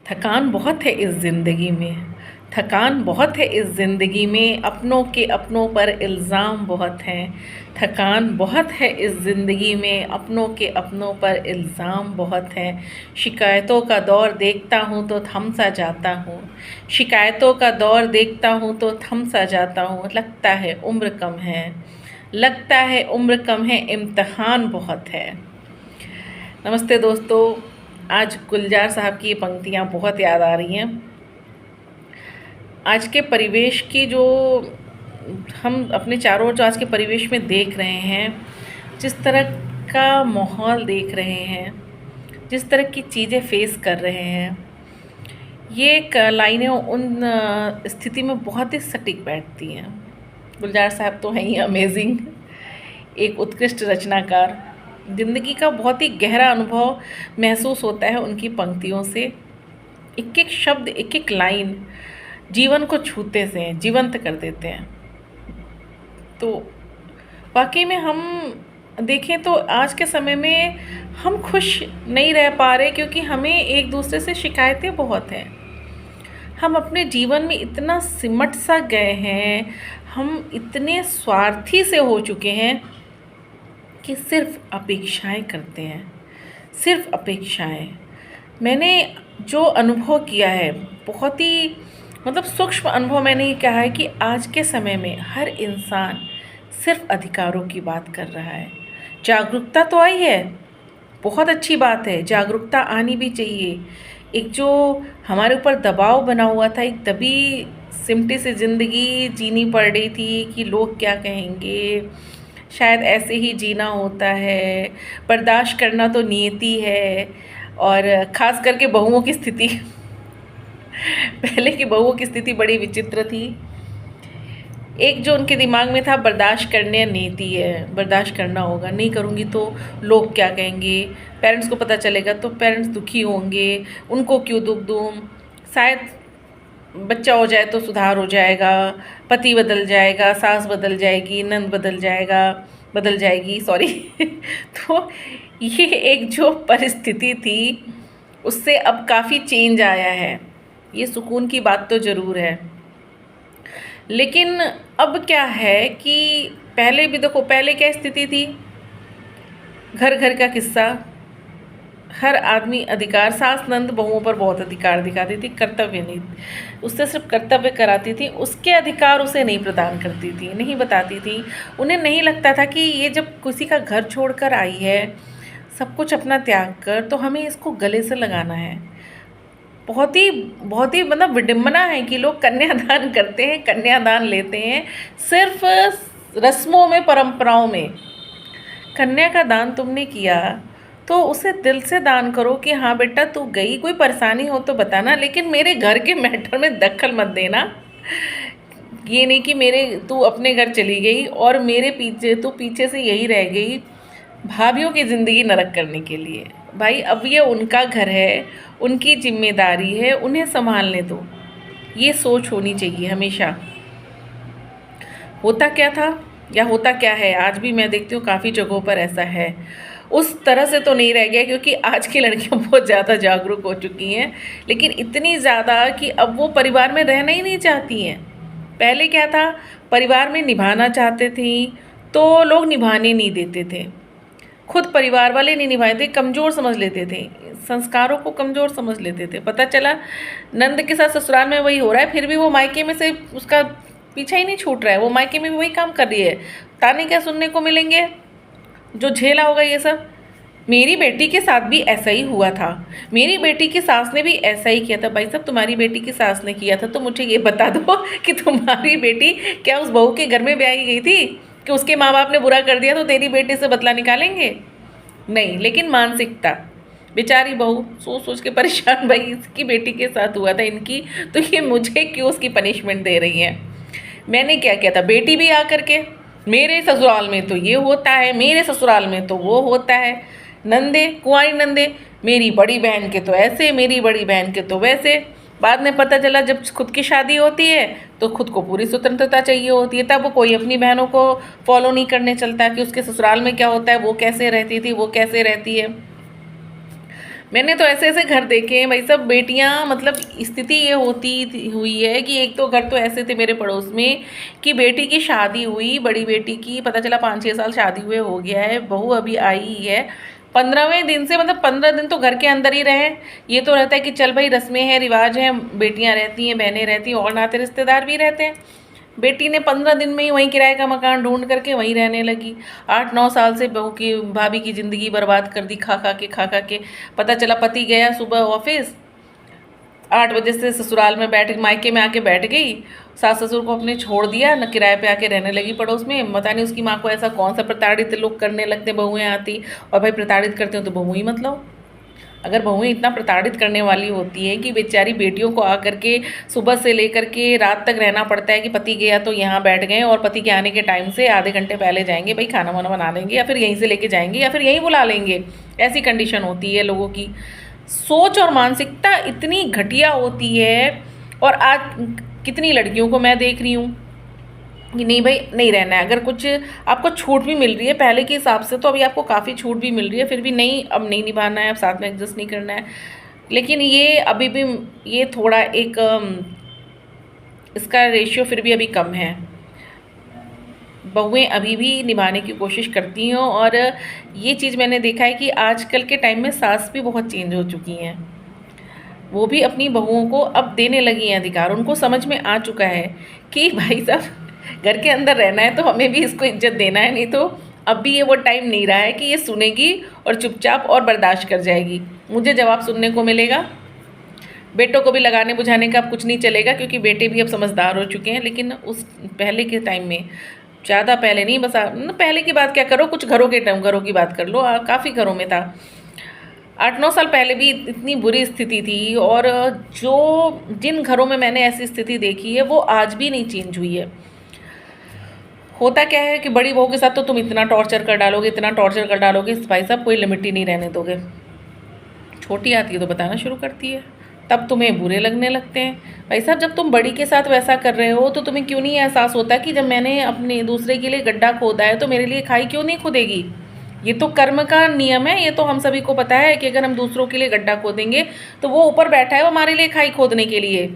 थकान बहुत है इस ज़िंदगी में। थकान बहुत है इस ज़िंदगी में, अपनों के अपनों पर इल्ज़ाम बहुत हैं। थकान बहुत है इस ज़िंदगी में, अपनों के अपनों पर इल्ज़ाम बहुत हैं। शिकायतों का दौर देखता हूँ तो थम सा जाता हूँ। शिकायतों का दौर देखता हूँ तो थम सा जाता हूँ। लगता है उम्र कम है, लगता है उम्र कम है, इम्तिहान बहुत है। नमस्ते दोस्तों, आज गुलजार साहब की ये पंक्तियाँ बहुत याद आ रही हैं। आज के परिवेश की जो हम अपने चारों ओर जो आज के परिवेश में देख रहे हैं, जिस तरह का माहौल देख रहे हैं, जिस तरह की चीज़ें फेस कर रहे हैं, ये एक लाइनें उन स्थिति में बहुत ही सटीक बैठती हैं। गुलजार साहब तो हैं ही अमेजिंग, एक उत्कृष्ट रचनाकार। ज़िंदगी का बहुत ही गहरा अनुभव महसूस होता है उनकी पंक्तियों से। एक एक शब्द, एक एक लाइन जीवन को छूते से जीवंत कर देते हैं। तो वाकई में हम देखें तो आज के समय में हम खुश नहीं रह पा रहे, क्योंकि हमें एक दूसरे से शिकायतें बहुत हैं। हम अपने जीवन में इतना सिमट सा गए हैं, हम इतने स्वार्थी से हो चुके हैं कि सिर्फ अपेक्षाएं करते हैं, सिर्फ अपेक्षाएं। मैंने जो अनुभव किया है, बहुत ही सूक्ष्म अनुभव मैंने ये कहा है कि आज के समय में हर इंसान सिर्फ अधिकारों की बात कर रहा है। जागरूकता तो आई है, बहुत अच्छी बात है, जागरूकता आनी भी चाहिए। एक जो हमारे ऊपर दबाव बना हुआ था, एक दबी सिमटी से ज़िंदगी जीनी पड़ रही थी कि लोग क्या कहेंगे, शायद ऐसे ही जीना होता है, बर्दाश्त करना तो नियति है। और ख़ास करके बहुओं की स्थिति पहले की बहुओं की स्थिति बड़ी विचित्र थी। एक जो उनके दिमाग में था, बर्दाश्त करने नियति है, बर्दाश्त करना होगा, नहीं करूँगी तो लोग क्या कहेंगे, पेरेंट्स को पता चलेगा तो पेरेंट्स दुखी होंगे, उनको क्यों दुख दूँ, शायद बच्चा हो जाए तो सुधार हो जाएगा, पति बदल जाएगा, सास बदल जाएगी, नंद बदल जाएगी, सॉरी तो ये एक जो परिस्थिति थी, उससे अब काफ़ी चेंज आया है। ये सुकून की बात तो ज़रूर है, लेकिन अब क्या है कि पहले भी देखो, पहले क्या स्थिति थी, घर घर का किस्सा, हर आदमी अधिकार, सास नंद बहुओं पर बहुत अधिकार दिखाती थी, कर्तव्य नहीं, उससे सिर्फ कर्तव्य कराती थी, उसके अधिकार उसे नहीं प्रदान करती थी, नहीं बताती थी। उन्हें नहीं लगता था कि ये जब किसी का घर छोड़कर आई है, सब कुछ अपना त्याग कर, तो हमें इसको गले से लगाना है। बहुत ही विडम्बना है कि लोग कन्यादान करते हैं, कन्यादान लेते हैं सिर्फ रस्मों में, परंपराओं में। कन्या का दान तुमने किया तो उसे दिल से दान करो कि हाँ बेटा तू गई, कोई परेशानी हो तो बताना, लेकिन मेरे घर के मैटर में दखल मत देना। ये नहीं कि तू अपने घर चली गई और मेरे पीछे से यही रह गई भाभीयों की ज़िंदगी नरक करने के लिए। भाई, अब ये उनका घर है, उनकी जिम्मेदारी है, उन्हें संभालने दो। ये सोच होनी चाहिए हमेशा। होता क्या था या होता क्या है, आज भी मैं देखती हूँ काफ़ी जगहों पर ऐसा है। उस तरह से तो नहीं रह गया, क्योंकि आज की लड़कियां बहुत ज़्यादा जागरूक हो चुकी हैं, लेकिन इतनी ज़्यादा कि अब वो परिवार में रहना ही नहीं चाहती हैं। पहले क्या था, परिवार में निभाना चाहते थी तो लोग निभाने नहीं देते थे, खुद परिवार वाले नहीं निभाए थे, कमज़ोर समझ लेते थे, संस्कारों को कमज़ोर समझ लेते थे। पता चला नंद के साथ ससुराल में वही हो रहा है, फिर भी वो मायके में से उसका पीछा ही नहीं छूट रहा है, वो मायके में भी वही काम कर रही है। ताने क्या सुनने को मिलेंगे, जो झेला होगा ये सब। मेरी बेटी के साथ भी ऐसा ही हुआ था, मेरी बेटी की सास ने भी ऐसा ही किया था। भाई साहब, तुम्हारी बेटी की सास ने किया था तो मुझे ये बता दो कि तुम्हारी बेटी क्या उस बहू के घर में ब्याही गई थी कि उसके माँ बाप ने बुरा कर दिया तो तेरी बेटी से बदला निकालेंगे? नहीं, लेकिन मानसिकता, बेचारी बहू सोच सोच के परेशान, भाई इसकी बेटी के साथ हुआ था इनकी, तो ये मुझे क्यों उसकी पनिशमेंट दे रही हैं। मैंने क्या किया था, बेटी भी आकर के मेरे ससुराल में तो ये होता है, मेरे ससुराल में तो वो होता है, नंदे, कुंवारी नंदे, मेरी बड़ी बहन के तो ऐसे, मेरी बड़ी बहन के तो वैसे। बाद में पता चला जब खुद की शादी होती है तो खुद को पूरी स्वतंत्रता चाहिए होती है, तब कोई अपनी बहनों को फॉलो नहीं करने चलता कि उसके ससुराल में क्या होता है, वो कैसे रहती थी, वो कैसे रहती है। मैंने तो ऐसे ऐसे घर देखे हैं भाई, सब बेटियां, मतलब स्थिति ये हुई है कि एक तो घर तो ऐसे थे मेरे पड़ोस में कि बेटी की शादी हुई, बड़ी बेटी की, पता चला 5-6 साल शादी हुए हो गया है, बहू अभी आई ही है, 15वें दिन से, मतलब 15 दिन तो घर के अंदर ही रहे। ये तो रहता है कि चल भाई रस्में हैं, रिवाज हैं, बेटियां रहती हैं, बहनें रहती हैं और नाते रिश्तेदार भी रहते हैं। बेटी ने 15 दिन में ही वहीं किराए का मकान ढूंढ करके वहीं रहने लगी। 8-9 साल से बहू की, भाभी की ज़िंदगी बर्बाद कर दी, खा खा के। पता चला पति गया सुबह ऑफिस, 8 बजे से ससुराल में बैठ, मायके में आके बैठ गई, सास ससुर को अपने छोड़ दिया, न किराए पे आके रहने लगी पड़ोस में। पता नहीं उसकी माँ को ऐसा कौन सा प्रताड़ित लोग करने लगते, बहुएं आती, और भाई प्रताड़ित करते हो तो बहू ही मतलब। अगर बहुएं इतना प्रताड़ित करने वाली होती हैं कि बेचारी बेटियों को आकर के सुबह से लेकर के रात तक रहना पड़ता है कि पति गया तो यहाँ बैठ गए, और पति के आने के टाइम से आधे घंटे पहले जाएंगे, भाई खाना वाना बना लेंगे, या फिर यहीं से लेके जाएंगे, या फिर यहीं बुला लेंगे, ऐसी कंडीशन होती है लोगों की। सोच और मानसिकता इतनी घटिया होती है। और आज कितनी लड़कियों को मैं देख रही हूँ कि नहीं भाई नहीं रहना है, अगर कुछ आपको छूट भी मिल रही है पहले के हिसाब से, तो अभी आपको काफ़ी छूट भी मिल रही है, फिर भी नहीं, अब नहीं निभाना है, अब साथ में एडजस्ट नहीं करना है। लेकिन ये अभी भी, ये थोड़ा एक इसका रेशियो फिर भी अभी कम है। बहुएं अभी भी निभाने की कोशिश करती हैं। और ये चीज़ मैंने देखा है कि आजकल के टाइम में सास भी बहुत चेंज हो चुकी हैं, वो भी अपनी बहुओं को अब देने लगी हैं अधिकार। उनको समझ में आ चुका है कि भाई साहब घर के अंदर रहना है तो हमें भी इसको इज्जत देना है, नहीं तो अब भी ये वो टाइम नहीं रहा है कि ये सुनेगी और चुपचाप और बर्दाश्त कर जाएगी। मुझे जवाब सुनने को मिलेगा। बेटों को भी लगाने बुझाने का अब कुछ नहीं चलेगा, क्योंकि बेटे भी अब समझदार हो चुके हैं। लेकिन उस पहले के टाइम में, ज़्यादा पहले नहीं, बस पहले की बात क्या करो, कुछ घरों के टाइम, घरों की बात कर लो, काफ़ी घरों में था। 8-9 साल पहले भी इतनी बुरी स्थिति थी। और जो जिन घरों में मैंने ऐसी स्थिति देखी है वो आज भी नहीं चेंज हुई है। होता क्या है कि बड़ी बहू के साथ तो तुम इतना टॉर्चर कर डालोगे, इतना टॉर्चर कर डालोगे, भाई साहब कोई लिमिट ही नहीं रहने दोगे। छोटी आती है तो बताना शुरू करती है, तब तुम्हें बुरे लगने लगते हैं। भाई साहब जब तुम बड़ी के साथ वैसा कर रहे हो तो तुम्हें क्यों नहीं एहसास होता कि जब मैंने अपने दूसरे के लिए गड्ढा खोदा है तो मेरे लिए खाई क्यों नहीं खुदेगी। ये तो कर्म का नियम है, ये तो हम सभी को पता है कि अगर हम दूसरों के लिए गड्ढा खोदेंगे तो वो ऊपर बैठा है वो हमारे लिए खाई खोदने के लिए।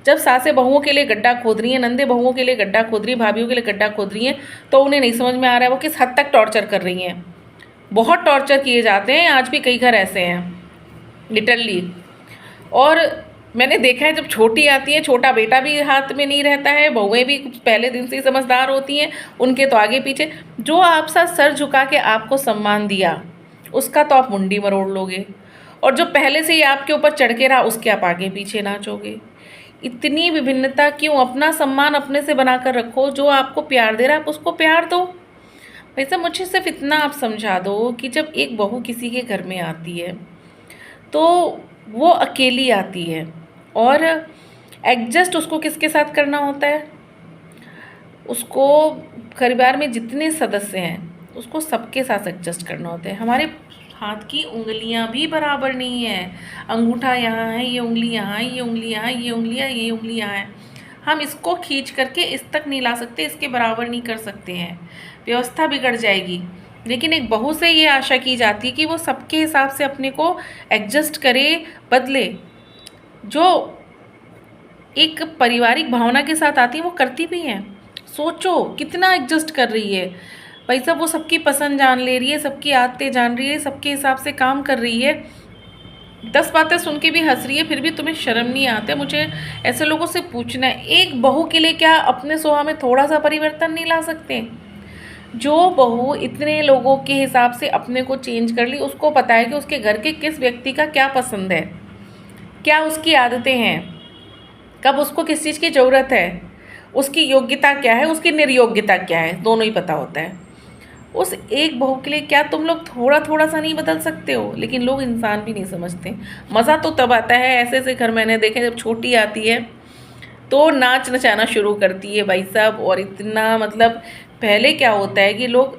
जब सासें बहुओं के लिए गड्ढा खोद रही हैं, नंदे बहुओं के लिए गड्ढा खोद रही हैं, भाभीयों के लिए गड्ढा खोद रही हैं, तो उन्हें नहीं समझ में आ रहा है वो किस हद तक टॉर्चर कर रही हैं। बहुत टॉर्चर किए जाते हैं, आज भी कई घर ऐसे हैं लिटरली। और मैंने देखा है जब छोटी आती है, छोटा बेटा भी हाथ में नहीं रहता है, बहुएं भी पहले दिन से ही समझदार होती हैं, उनके तो आगे पीछे। जो आप साथ सर झुका के आपको सम्मान दिया उसका तो आप मुंडी मरोड़ लोगे, और जो पहले से ही आपके ऊपर चढ़ के रहा उसके आप आगे पीछे नाचोगे। इतनी विभिन्नता क्यों? अपना सम्मान अपने से बनाकर रखो। जो आपको प्यार दे रहा है आप उसको प्यार दो। वैसे मुझे सिर्फ इतना आप समझा दो कि जब एक बहू किसी के घर में आती है तो वो अकेली आती है, और एडजस्ट उसको किसके साथ करना होता है? उसको परिवार में जितने सदस्य हैं उसको सबके साथ एडजस्ट करना होता है। हमारे हाथ की उंगलियां भी बराबर नहीं है। अंगूठा यहाँ है, ये उंगली यहाँ है, ये उंगली यहाँ है, ये उंगलियाँ, ये उंगली यहाँ है। हम इसको खींच करके इस तक नहीं ला सकते, इसके बराबर नहीं कर सकते हैं, व्यवस्था बिगड़ जाएगी। लेकिन एक बहू से ये आशा की जाती है कि वो सबके हिसाब से अपने को एडजस्ट करे, बदले। जो एक पारिवारिक भावना के साथ आती है वो करती भी हैं। सोचो कितना एडजस्ट कर रही है भाई साहब, वो सबकी पसंद जान ले रही है, सबकी आदतें जान रही है, सबके हिसाब से काम कर रही है, 10 बातें सुन के भी हंस रही है, फिर भी तुम्हें शर्म नहीं आते। मुझे ऐसे लोगों से पूछना है, एक बहू के लिए क्या अपने स्वभाव में थोड़ा सा परिवर्तन नहीं ला सकते? जो बहू इतने लोगों के हिसाब से अपने को चेंज कर ली, उसको पता है कि उसके घर के किस व्यक्ति का क्या पसंद है, क्या उसकी आदतें हैं, कब उसको किस चीज़ की ज़रूरत है, उसकी योग्यता क्या है, उसकी निर्योग्यता क्या है, दोनों ही पता होता है। उस एक बहू के लिए क्या तुम लोग थोड़ा थोड़ा सा नहीं बदल सकते हो? लेकिन लोग इंसान भी नहीं समझते। मज़ा तो तब आता है, ऐसे ऐसे घर मैंने देखे जब छोटी आती है तो नाच नचाना शुरू करती है भाई साहब। और इतना मतलब पहले क्या होता है कि लोग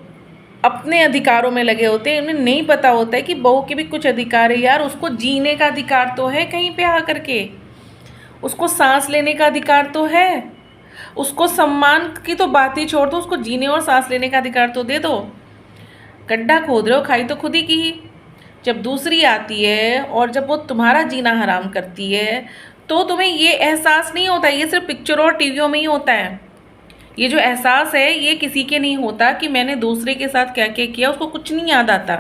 अपने अधिकारों में लगे होते हैं, उन्हें नहीं पता होता है कि बहू के भी कुछ अधिकार है यार। उसको जीने का अधिकार तो है कहीं पे आ करके, उसको सांस लेने का अधिकार तो है, उसको सम्मान की तो बात ही छोड़ दो, उसको जीने और सांस लेने का अधिकार तो दे दो। गड्ढा खोद रहे हो, खाई तो खुद ही की ही। जब दूसरी आती है और जब वो तुम्हारा जीना हराम करती है तो तुम्हें ये एहसास नहीं होता। ये सिर्फ पिक्चरों और टीवियों में ही होता है। ये जो एहसास है ये किसी के नहीं होता कि मैंने दूसरे के साथ क्या क्या किया, उसको कुछ नहीं याद आता।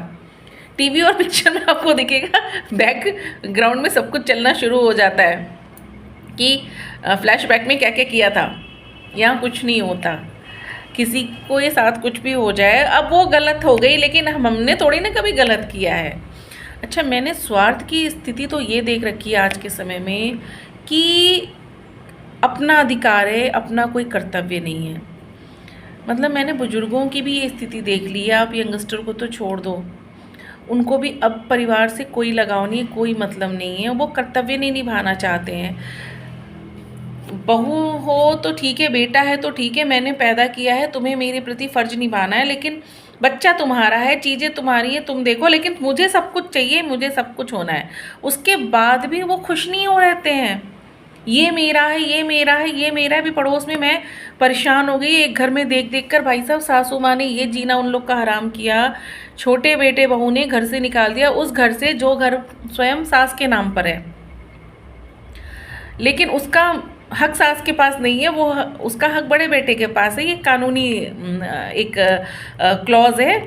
टीवी और पिक्चर में आपको दिखेगा बैकग्राउंड में सब कुछ चलना शुरू हो जाता है कि फ्लैशबैक में क्या क्या किया था। यहाँ कुछ नहीं होता। किसी को ये साथ कुछ भी हो जाए, अब वो गलत हो गई, लेकिन हमने थोड़ी ना कभी गलत किया है। अच्छा, मैंने स्वार्थ की स्थिति तो ये देख रखी है आज के समय में कि अपना अधिकार है, अपना कोई कर्तव्य नहीं है। मतलब मैंने बुजुर्गों की भी ये स्थिति देख ली है। आप यंगस्टर को तो छोड़ दो, उनको भी अब परिवार से कोई लगाव नहीं है, कोई मतलब नहीं है, वो कर्तव्य नहीं निभाना चाहते हैं। बहू हो तो ठीक है, बेटा है तो ठीक है, मैंने पैदा किया है, तुम्हें मेरे प्रति फ़र्ज निभाना है, लेकिन बच्चा तुम्हारा है, चीज़ें तुम्हारी हैं, तुम देखो, लेकिन मुझे सब कुछ चाहिए, मुझे सब कुछ होना है। उसके बाद भी वो खुश नहीं हो रहते हैं। ये मेरा है, ये मेरा है, ये मेरा है। भी पड़ोस में मैं परेशान हो गई एक घर में देख देख कर, भाई साहब सासू माँ ने ये जीना उन लोग का हराम किया, छोटे बेटे बहू ने घर से निकाल दिया, उस घर से जो घर स्वयं सास के नाम पर है, लेकिन उसका हक सास के पास नहीं है, वो उसका हक बड़े बेटे के पास है। ये कानूनी एक क्लॉज है।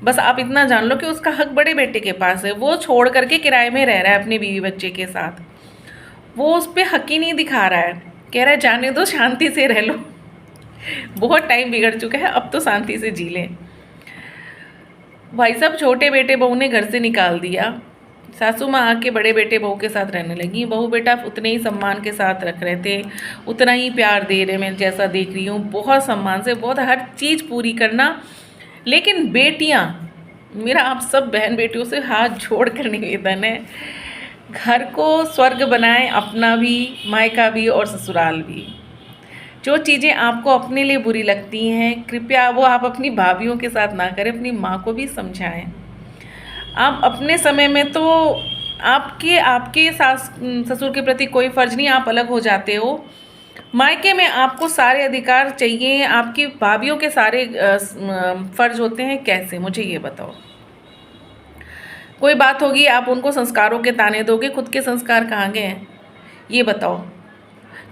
बस आप इतना जान लो कि उसका हक बड़े बेटे के पास है। वो छोड़ करके किराए में रह रहा है अपने बीवी बच्चे के साथ। वो उस पर हक ही नहीं दिखा रहा है, कह रहा है जाने दो, शांति से रह लो। बहुत टाइम बिगड़ चुका है, अब तो शांति से जी लें। भाई साहब, छोटे बेटे बहू ने घर से निकाल दिया, सासू माँ आके बड़े बेटे बहू के साथ रहने लगी। बहू बेटा उतने ही सम्मान के साथ रख रहे थे, उतना ही प्यार दे रहे, मैं जैसा देख रही हूँ, बहुत सम्मान से, बहुत हर चीज़ पूरी करना। लेकिन बेटियाँ, मेरा आप सब बहन बेटियों से हाथ जोड़ कर निवेदन है, घर को स्वर्ग बनाएं, अपना भी, मायका भी और ससुराल भी। जो चीज़ें आपको अपने लिए बुरी लगती हैं, कृपया वो आप अपनी भाभीयों के साथ ना करें, अपनी माँ को भी समझाएं। आप अपने समय में तो आपके आपके सास ससुर के प्रति कोई फ़र्ज नहीं, आप अलग हो जाते हो। मायके में आपको सारे अधिकार चाहिए, आपकी भाभीयों के सारे फ़र्ज होते हैं। कैसे, मुझे ये बताओ। कोई बात होगी, आप उनको संस्कारों के ताने दोगे, खुद के संस्कार कहाँ गए हैं, ये बताओ।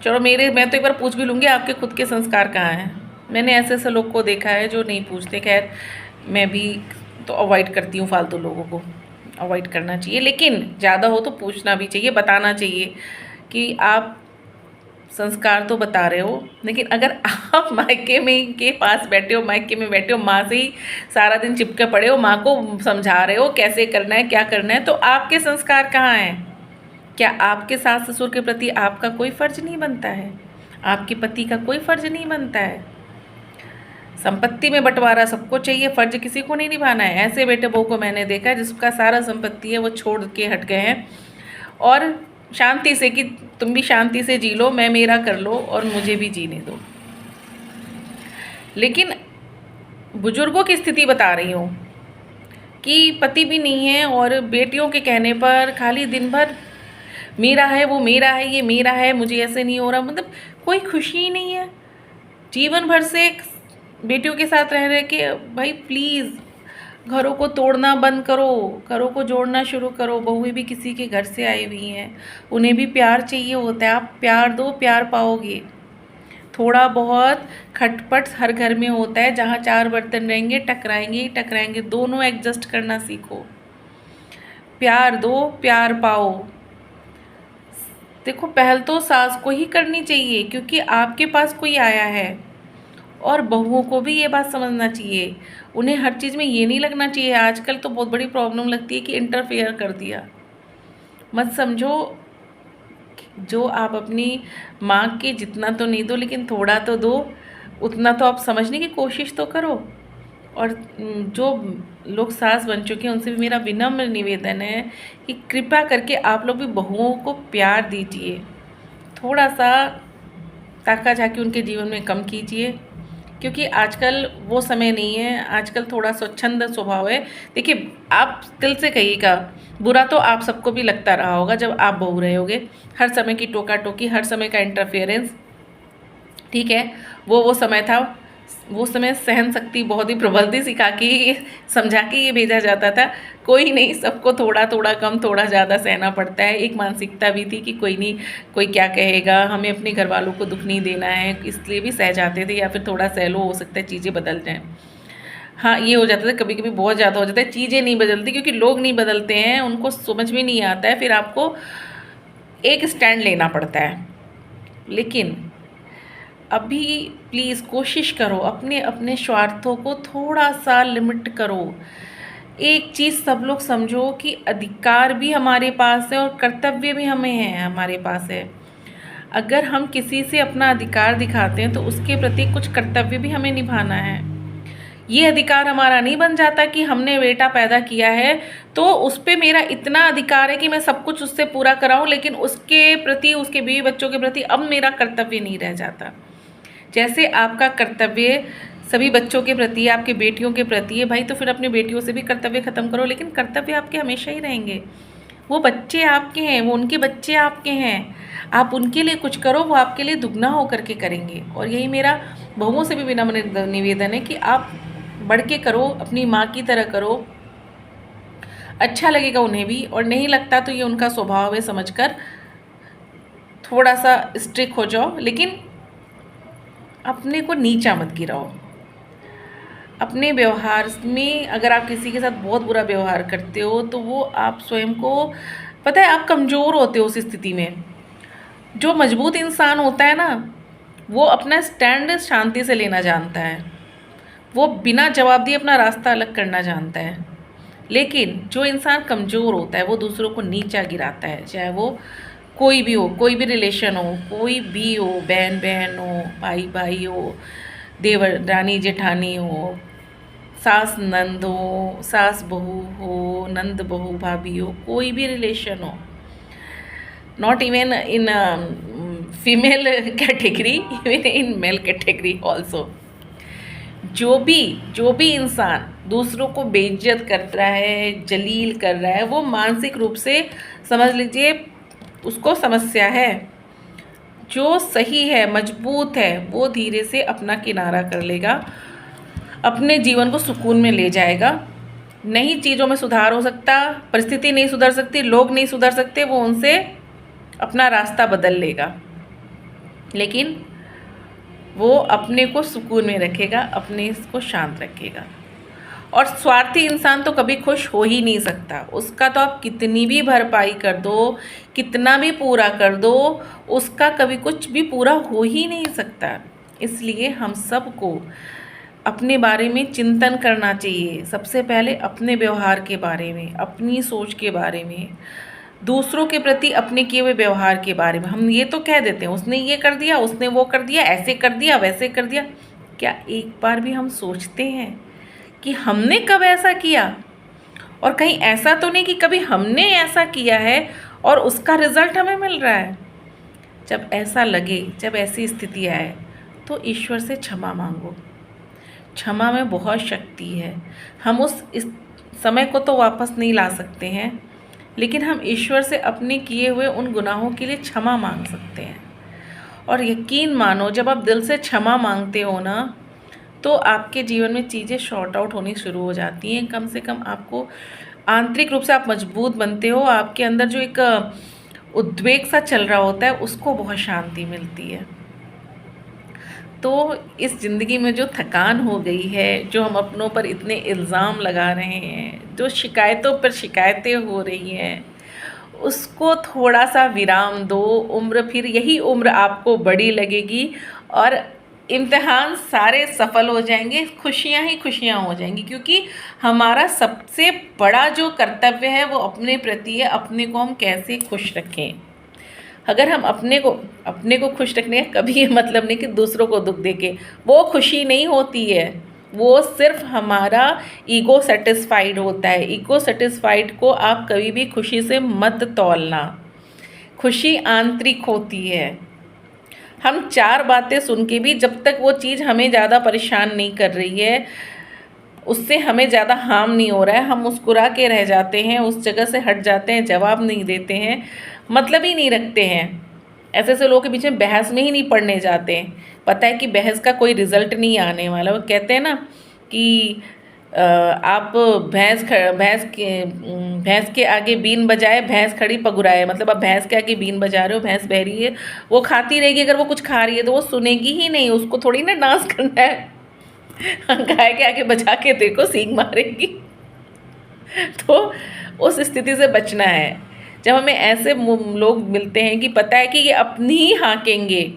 चलो मैं तो एक बार पूछ भी लूँगी, आपके खुद के संस्कार कहाँ हैं। मैंने ऐसे ऐसे लोग को देखा है जो नहीं पूछते। खैर, मैं भी तो अवॉइड करती हूँ, फालतू लोगों को अवॉइड करना चाहिए, लेकिन ज़्यादा हो तो पूछना भी चाहिए, बताना चाहिए कि आप संस्कार तो बता रहे हो, लेकिन अगर आप मायके में के पास बैठे हो, मायके में बैठे हो, माँ से ही सारा दिन चिपके पड़े हो, माँ को समझा रहे हो कैसे करना है, क्या करना है, तो आपके संस्कार कहाँ हैं? क्या आपके सास ससुर के प्रति आपका कोई फ़र्ज नहीं बनता है? आपके पति का कोई फ़र्ज नहीं बनता है? संपत्ति में बंटवारा सबको चाहिए, फ़र्ज किसी को नहीं निभाना है। ऐसे बेटे बहू को मैंने देखा है जिसका सारा संपत्ति है वो छोड़ के हट गए हैं, और शांति से, कि तुम भी शांति से जी लो, मैं मेरा कर लो और मुझे भी जीने दो। लेकिन बुजुर्गों की स्थिति बता रही हूँ कि पति भी नहीं है और बेटियों के कहने पर खाली दिन भर मेरा है, वो मेरा है, ये मेरा है, मुझे ऐसे नहीं हो रहा, मतलब कोई खुशी ही नहीं है। जीवन भर से बेटियों के साथ रह के, भाई प्लीज़ घरों को तोड़ना बंद करो, घरों को जोड़ना शुरू करो। बहुएं भी किसी के घर से आई हुई हैं, उन्हें भी प्यार चाहिए होता है। आप प्यार दो, प्यार पाओगे। थोड़ा बहुत खटपट हर घर में होता है, जहाँ चार बर्तन रहेंगे टकराएंगे ही टकराएंगे, दोनों एडजस्ट करना सीखो। प्यार दो, प्यार पाओ। देखो, पहल तो सास को ही करनी चाहिए क्योंकि आपके पास कोई आया है, और बहुओं को भी ये बात समझना चाहिए। उन्हें हर चीज़ में ये नहीं लगना चाहिए। आजकल तो बहुत बड़ी प्रॉब्लम लगती है कि इंटरफेयर कर दिया। मत समझो, जो आप अपनी माँ के जितना तो नहीं दो, लेकिन थोड़ा तो दो, उतना तो आप समझने की कोशिश तो करो। और जो लोग सास बन चुके हैं उनसे भी मेरा विनम्र निवेदन है कि कृपया करके आप लोग भी बहुओं को प्यार दीजिए, थोड़ा सा ताका झाकी उनके जीवन में कम कीजिए, क्योंकि आजकल वो समय नहीं है। आजकल थोड़ा स्वच्छंद स्वभाव है। देखिए, आप दिल से कहिएगा, बुरा तो आप सबको भी लगता रहा होगा जब आप बहू रहे होगे, हर समय की टोका टोकी, हर समय का इंटरफेरेंस, ठीक है, वो समय था। वो समय सहन शक्ति बहुत ही प्रबल थी, सिखा के समझा के ये भेजा जाता था, कोई नहीं, सबको थोड़ा थोड़ा कम थोड़ा ज़्यादा सहना पड़ता है। एक मानसिकता भी थी कि कोई नहीं, कोई क्या कहेगा, हमें अपने घर वालों को दुख नहीं देना है, इसलिए भी सह जाते थे, या फिर थोड़ा सह लो, हो सकता है चीज़ें बदल जाएँ। हाँ, ये हो जाता था, कभी कभी बहुत ज़्यादा हो जाता है, चीज़ें नहीं बदलती क्योंकि लोग नहीं बदलते हैं, उनको समझ में नहीं आता है, फिर आपको एक स्टैंड लेना पड़ता है। लेकिन अभी प्लीज़ कोशिश करो, अपने अपने स्वार्थों को थोड़ा सा लिमिट करो। एक चीज़ सब लोग समझो कि अधिकार भी हमारे पास है और कर्तव्य भी हमें है, हमारे पास है। अगर हम किसी से अपना अधिकार दिखाते हैं तो उसके प्रति कुछ कर्तव्य भी हमें निभाना है। ये अधिकार हमारा नहीं बन जाता कि हमने बेटा पैदा किया है तो उस पर मेरा इतना अधिकार है कि मैं सब कुछ उससे पूरा कराऊं, लेकिन उसके प्रति, उसके बीवी बच्चों के प्रति अब मेरा कर्तव्य नहीं रह जाता। जैसे आपका कर्तव्य सभी बच्चों के प्रति, आपके बेटियों के प्रति है भाई, तो फिर अपनी बेटियों से भी कर्तव्य ख़त्म करो, लेकिन कर्तव्य आपके हमेशा ही रहेंगे। वो बच्चे आपके हैं, वो उनके बच्चे आपके हैं, आप उनके लिए कुछ करो, वो आपके लिए दुगना होकर के करेंगे। और यही मेरा बहुओं से भी विनम्र निवेदन है कि आप बढ़ के करो, अपनी माँ की तरह करो, अच्छा लगेगा उन्हें भी, और नहीं लगता तो ये उनका स्वभाव है समझकर थोड़ा सा स्ट्रिक्ट हो जाओ, लेकिन अपने को नीचा मत गिराओ। अपने व्यवहार में अगर आप किसी के साथ बहुत बुरा व्यवहार करते हो तो वो आप स्वयं को, पता है, आप कमज़ोर होते हो उस स्थिति में। जो मजबूत इंसान होता है ना, वो अपना स्टैंड शांति से लेना जानता है, वो बिना जवाब दिए अपना रास्ता अलग करना जानता है। लेकिन जो इंसान कमज़ोर होता है वो दूसरों को नीचा गिराता है, चाहे वो कोई भी हो, कोई भी रिलेशन हो, कोई भी हो, बहन बहन हो, भाई भाई हो, देवर रानी जेठानी हो, सास नंद हो, सास बहू हो, नंद बहू भाभी हो, कोई भी रिलेशन हो, not even in female category, even in male category also. जो भी इंसान दूसरों को बेइज्जत कर रहा है, जलील कर रहा है, वो मानसिक रूप से समझ लीजिए उसको समस्या है। जो सही है, मजबूत है, वो धीरे से अपना किनारा कर लेगा, अपने जीवन को सुकून में ले जाएगा। नई चीज़ों में सुधार हो सकता, परिस्थिति नहीं सुधर सकती, लोग नहीं सुधर सकते, वो उनसे अपना रास्ता बदल लेगा, लेकिन वो अपने को सुकून में रखेगा, अपने को शांत रखेगा। और स्वार्थी इंसान तो कभी खुश हो ही नहीं सकता, उसका तो आप कितनी भी भरपाई कर दो, कितना भी पूरा कर दो, उसका कभी कुछ भी पूरा हो ही नहीं सकता। इसलिए हम सबको अपने बारे में चिंतन करना चाहिए, सबसे पहले अपने व्यवहार के बारे में, अपनी सोच के बारे में, दूसरों के प्रति अपने किए हुए व्यवहार के बारे में। हम ये तो कह देते हैं उसने ये कर दिया, उसने वो कर दिया, ऐसे कर दिया, वैसे कर दिया। क्या एक बार भी हम सोचते हैं कि हमने कब ऐसा किया? और कहीं ऐसा तो नहीं कि कभी हमने ऐसा किया है और उसका रिजल्ट हमें मिल रहा है। जब ऐसा लगे, जब ऐसी स्थिति आए, तो ईश्वर से क्षमा मांगो। क्षमा में बहुत शक्ति है। हम इस समय को तो वापस नहीं ला सकते हैं, लेकिन हम ईश्वर से अपने किए हुए उन गुनाहों के लिए क्षमा मांग सकते हैं। और यकीन मानो, जब आप दिल से क्षमा मांगते हो ना, तो आपके जीवन में चीज़ें शॉर्ट आउट होनी शुरू हो जाती हैं। कम से कम आपको आंतरिक रूप से आप मजबूत बनते हो, आपके अंदर जो एक उद्वेग सा चल रहा होता है उसको बहुत शांति मिलती है। तो इस ज़िंदगी में जो थकान हो गई है, जो हम अपनों पर इतने इल्ज़ाम लगा रहे हैं, जो शिकायतों पर शिकायतें हो रही हैं, उसको थोड़ा सा विराम दो। उम्र, फिर यही उम्र आपको बड़ी लगेगी और इम्तिहान सारे सफल हो जाएंगे, खुशियाँ ही खुशियाँ हो जाएंगी, क्योंकि हमारा सबसे बड़ा जो कर्तव्य है वो अपने प्रति है, अपने को हम कैसे खुश रखें। अगर हम अपने को खुश रखने का कभी ये मतलब नहीं कि दूसरों को दुख देके, वो खुशी नहीं होती है, वो सिर्फ हमारा ईगो सेटिस्फाइड होता है। ईगो सेटिस्फाइड को आप कभी भी खुशी से मत तौलना। खुशी आंतरिक होती है। हम चार बातें सुन के भी जब तक वो चीज़ हमें ज़्यादा परेशान नहीं कर रही है, उससे हमें ज़्यादा हार्म नहीं हो रहा है, हम मुस्कुरा के रह जाते हैं, उस जगह से हट जाते हैं, जवाब नहीं देते हैं, मतलब ही नहीं रखते हैं, ऐसे ऐसे लोगों के बीच में बहस में ही नहीं पड़ने जाते हैं। पता है कि बहस का कोई रिजल्ट नहीं आने वाला। वो कहते हैं ना कि आप भैंस के आगे बीन बजाए भैंस खड़ी पगुराए। मतलब आप भैंस के आगे बीन बजा रहे हो, भैंस बह रही है, वो खाती रहेगी। अगर वो कुछ खा रही है तो वो सुनेगी ही नहीं, उसको थोड़ी ना डांस करना है। गाय के आगे बजा के देखो, सींग मारेगी। तो उस स्थिति से बचना है। जब हमें ऐसे लोग मिलते हैं कि पता है कि ये अपनी ही हाँकेंगे,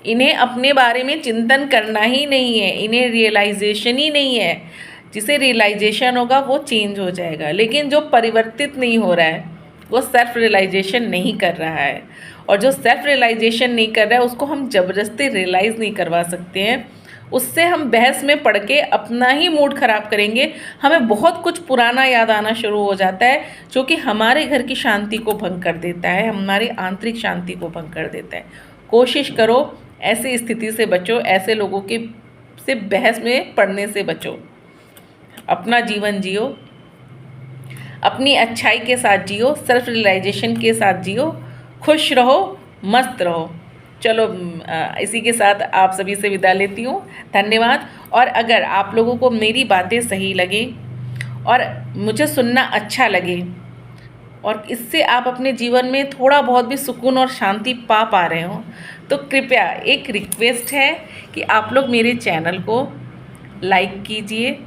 इन्हें अपने बारे में चिंतन करना ही नहीं है, इन्हें रियलाइजेशन ही नहीं है। जिसे रियलाइजेशन होगा वो चेंज हो जाएगा। लेकिन जो परिवर्तित नहीं हो रहा है वो सेल्फ रियलाइजेशन नहीं कर रहा है। और जो सेल्फ रियलाइजेशन नहीं कर रहा है उसको हम ज़बरदस्ती रियलाइज़ नहीं करवा सकते हैं। उससे हम बहस में पड़ के अपना ही मूड ख़राब करेंगे। हमें बहुत कुछ पुराना याद आना शुरू हो जाता है जो कि हमारे घर की शांति को भंग कर देता है, हमारी आंतरिक शांति को भंग कर देता है। कोशिश करो ऐसी स्थिति से बचो, ऐसे लोगों के से बहस में पड़ने से बचो। अपना जीवन जियो, अपनी अच्छाई के साथ जियो, सेल्फ रियलाइजेशन के साथ जियो, खुश रहो, मस्त रहो। चलो इसी के साथ आप सभी से विदा लेती हूँ। धन्यवाद। और अगर आप लोगों को मेरी बातें सही लगे और मुझे सुनना अच्छा लगे और इससे आप अपने जीवन में थोड़ा बहुत भी सुकून और शांति पा रहे हो तो कृपया एक रिक्वेस्ट है कि आप लोग मेरे चैनल को लाइक कीजिए,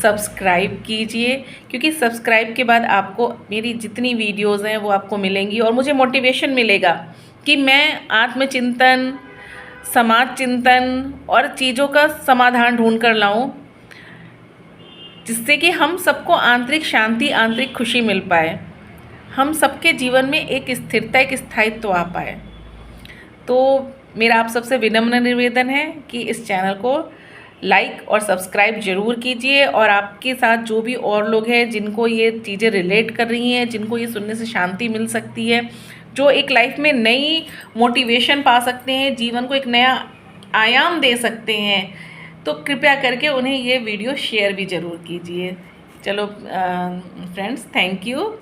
सब्सक्राइब कीजिए। क्योंकि सब्सक्राइब के बाद आपको मेरी जितनी वीडियोज़ हैं वो आपको मिलेंगी और मुझे मोटिवेशन मिलेगा कि मैं आत्मचिंतन, समाज चिंतन और चीज़ों का समाधान ढूंढ कर लाऊं, जिससे कि हम सबको आंतरिक शांति, आंतरिक खुशी मिल पाए, हम सबके जीवन में एक स्थिरता, एक स्थायित्व आ पाए। तो मेरा आप सबसे विनम्र निवेदन है कि इस चैनल को लाइक और सब्सक्राइब ज़रूर कीजिए। और आपके साथ जो भी और लोग हैं जिनको ये चीज़ें रिलेट कर रही हैं, जिनको ये सुनने से शांति मिल सकती है, जो एक लाइफ में नई मोटिवेशन पा सकते हैं, जीवन को एक नया आयाम दे सकते हैं, तो कृपया करके उन्हें ये वीडियो शेयर भी ज़रूर कीजिए। चलो फ्रेंड्स, थैंक यू।